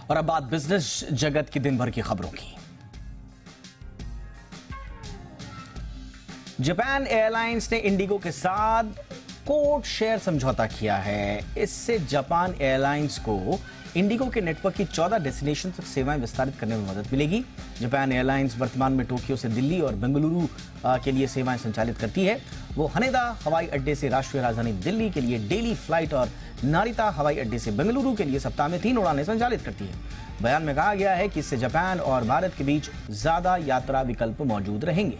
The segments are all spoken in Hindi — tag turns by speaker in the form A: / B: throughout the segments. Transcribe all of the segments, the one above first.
A: और अब बात बिजनेस जगत की दिन भर की खबरों की। जापान एयरलाइंस ने इंडिगो के साथ कोड शेयर समझौता किया है। इससे जापान एयरलाइंस को इंडिगो के नेटवर्क की 14 डेस्टिनेशन तक सेवाएं विस्तारित करने में मदद मिलेगी। जापान एयरलाइंस वर्तमान में टोक्यो से दिल्ली और बेंगलुरु के लिए सेवाएं संचालित करती है। वो हनेदा हवाई अड्डे से राष्ट्रीय राजधानी दिल्ली के लिए डेली फ्लाइट और नारिता हवाई अड्डे से बेंगलुरु के लिए सप्ताह में 3 उड़ानें संचालित करती है। बयान में कहा गया है कि इससे जापान और भारत के बीच ज्यादा यात्रा विकल्प मौजूद रहेंगे।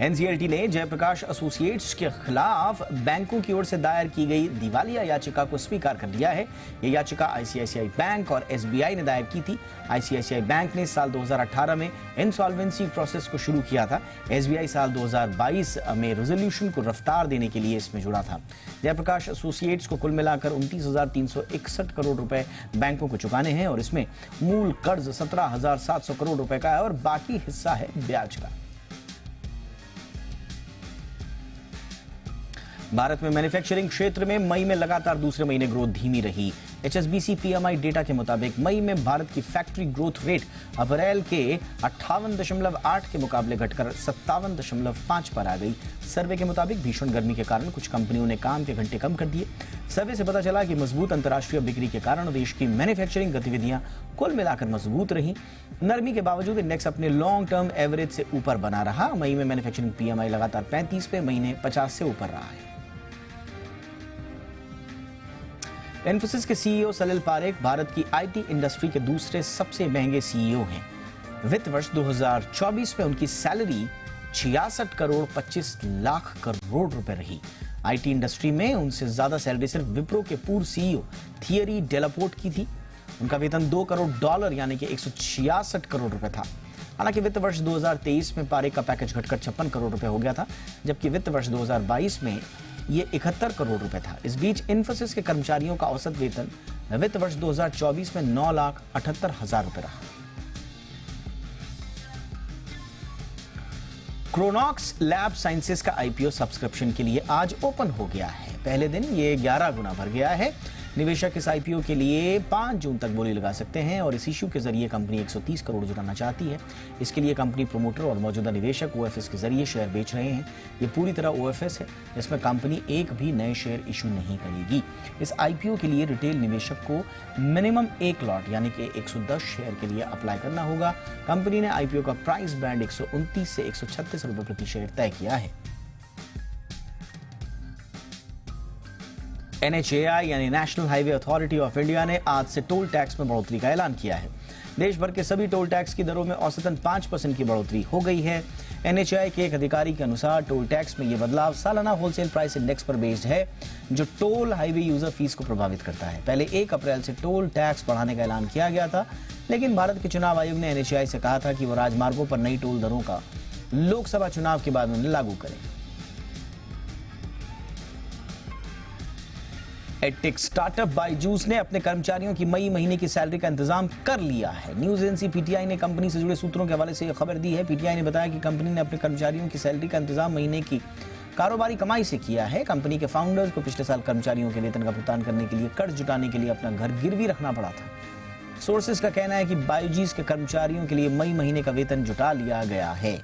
A: एनसीएलटी ने जयप्रकाश एसोसिएट्स के खिलाफ बैंकों की ओर से दायर की गई दिवालिया याचिका को स्वीकार कर लिया है। यह याचिका आईसीआईसीआई बैंक और एसबीआई ने दायर की थी। आईसीआईसीआई बैंक ने साल 2018 में इंसॉल्वेंसी प्रोसेस को शुरू किया था। एसबीआई साल 2022 में रेजोल्यूशन को रफ्तार देने के लिए इसमें जुड़ा था। जयप्रकाश एसोसिएट्स को कुल मिलाकर 29,361 करोड़ रुपए बैंकों को चुकाने हैं और इसमें मूल कर्ज 17,700 करोड़ रुपए का है और बाकी हिस्सा है ब्याज का। भारत में मैन्युफैक्चरिंग क्षेत्र में मई में लगातार दूसरे महीने ग्रोथ धीमी रही। एचएसबीसी पीएमआई डेटा के मुताबिक मई में भारत की फैक्ट्री ग्रोथ रेट अप्रैल के 58.8 के मुकाबले घटकर 57.5 पर आ गई। सर्वे के मुताबिक भीषण गर्मी के कारण कुछ कंपनियों ने काम के घंटे कम कर दिए। सर्वे से पता चला कि मजबूत अंतर्राष्ट्रीय बिक्री के कारण देश की मैन्युफैक्चरिंग गतिविधियां कुल मिलाकर मजबूत रही। नरमी के बावजूद इंडेक्स अपने लॉन्ग टर्म एवरेज से ऊपर बना रहा। मई में मैन्युफैक्चरिंग पीएमआई लगातार 35 पे, महीने 50 से ऊपर रहा है। इन्फोसिस के सीईओ सलिल पारेख भारत की आईटी इंडस्ट्री के दूसरे सबसे महंगे सीईओ हैं। वित्त वर्ष 2024 में उनकी सैलरी 66 करोड़ 25 लाख करोड़ रुपए रही। आईटी इंडस्ट्री में उनसे ज्यादा सैलरी सिर्फ विप्रो के पूर्व सीईओ थियरी डेलापोर्ट की थी। उनका वेतन $2 करोड़ यानी कि 166 करोड़ रुपए था। हालांकि वित्त वर्ष 2023 में पारेख का पैकेज घटकर 56 करोड़ रुपए हो गया था, जबकि वित्त वर्ष 2022 में ये 71 करोड़ रुपए था। इस बीच इन्फोसिस के कर्मचारियों का औसत वेतन वित्त वर्ष 2024 में 9,78,000 रुपए रहा। क्रोनॉक्स लैब साइंसेस का आईपीओ सब्सक्रिप्शन के लिए आज ओपन हो गया है। पहले दिन ये 11 गुना भर गया है। निवेशक इस आईपीओ के लिए 5 जून तक बोली लगा सकते हैं और इस इश्यू के जरिए कंपनी 130 करोड़ जुटाना चाहती है। इसके लिए कंपनी प्रोमोटर और मौजूदा निवेशक ओएफएस के जरिए शेयर बेच रहे हैं। ये पूरी तरह ओएफएस है, जिसमें कंपनी एक भी नए शेयर इशू नहीं करेगी। इस आईपीओ के लिए रिटेल निवेशक को मिनिमम 1 लॉट यानी कि 110 शेयर के लिए अप्लाई करना होगा। कंपनी ने आईपीओ का प्राइस बैंड 129 से 136 रुपए प्रति शेयर तय किया है। NHAI यानी national highway authority of India ने आज से टोल टैक्स में बढ़ोतरी का ऐलान किया है। देश भर के सभी टोल टैक्स की दरों में औसतन 5% की बढ़ोतरी हो गई है। NHAI के एक अधिकारी के अनुसार टोल टैक्स में यह बदलाव सालाना होलसेल प्राइस इंडेक्स पर बेस्ड है, जो टोल हाईवे यूजर फीस को प्रभावित करता है। पहले 1 अप्रैल से टोल टैक्स बढ़ाने का ऐलान किया गया था, लेकिन भारत के चुनाव आयोग ने NHAI से कहा था कि वो राजमार्गों पर नई टोल दरों का लोकसभा चुनाव के बाद उन्हें लागू करें। एडटेक स्टार्टअप बायजूस ने अपने कर्मचारियों की मई महीने की सैलरी का इंतजाम कर लिया है। न्यूज एजेंसी पीटीआई ने कंपनी से जुड़े सूत्रों के हवाले से यह खबर दी है। पीटीआई ने बताया कि कंपनी ने अपने कर्मचारियों की सैलरी का इंतजाम महीने की कारोबारी कमाई से किया है। कंपनी के फाउंडर्स को पिछले साल कर्मचारियों के वेतन का भुगतान करने के लिए कर्ज जुटाने के लिए अपना घर गिरवी रखना पड़ा था। सोर्सेज का कहना है कि बायजूस के कर्मचारियों के लिए मई महीने का वेतन जुटा लिया गया है।